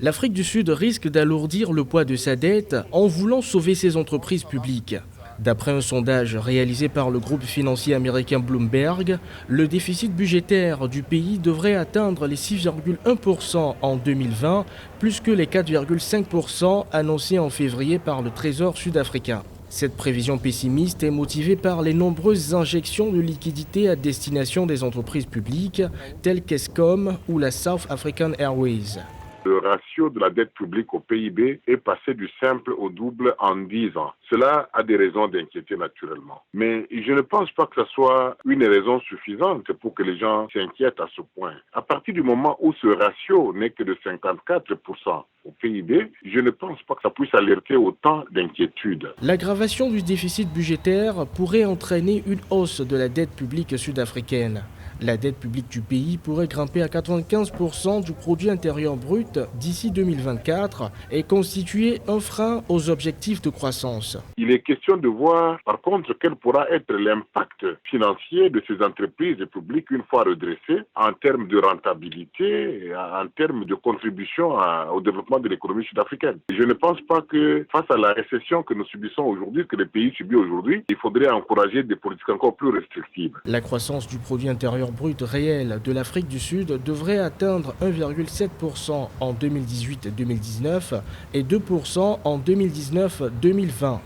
L'Afrique du Sud risque d'alourdir le poids de sa dette en voulant sauver ses entreprises publiques. D'après un sondage réalisé par le groupe financier américain Bloomberg, le déficit budgétaire du pays devrait atteindre les 6,1% en 2020, plus que les 4,5% annoncés en février par le Trésor sud-africain. Cette prévision pessimiste est motivée par les nombreuses injections de liquidités à destination des entreprises publiques, telles qu'Eskom ou la South African Airways. Le ratio de la dette publique au PIB est passé du simple au double en 10 ans. Cela a des raisons d'inquiéter naturellement. Mais je ne pense pas que ce soit une raison suffisante pour que les gens s'inquiètent à ce point. À partir du moment où ce ratio n'est que de 54% au PIB, je ne pense pas que ça puisse alerter autant d'inquiétudes. L'aggravation du déficit budgétaire pourrait entraîner une hausse de la dette publique sud-africaine. La dette publique du pays pourrait grimper à 95% du produit intérieur brut d'ici 2024 et constituer un frein aux objectifs de croissance. Il est question de voir par contre quel pourra être l'impact financier de ces entreprises publiques une fois redressées en termes de rentabilité, en termes de contribution au développement de l'économie sud-africaine. Je ne pense pas que face à la récession que nous subissons aujourd'hui, que le pays subit aujourd'hui, il faudrait encourager des politiques encore plus restrictives. La croissance du produit intérieur brut réel de l'Afrique du Sud devrait atteindre 1,7% en 2018-2019 et 2% en 2019-2020.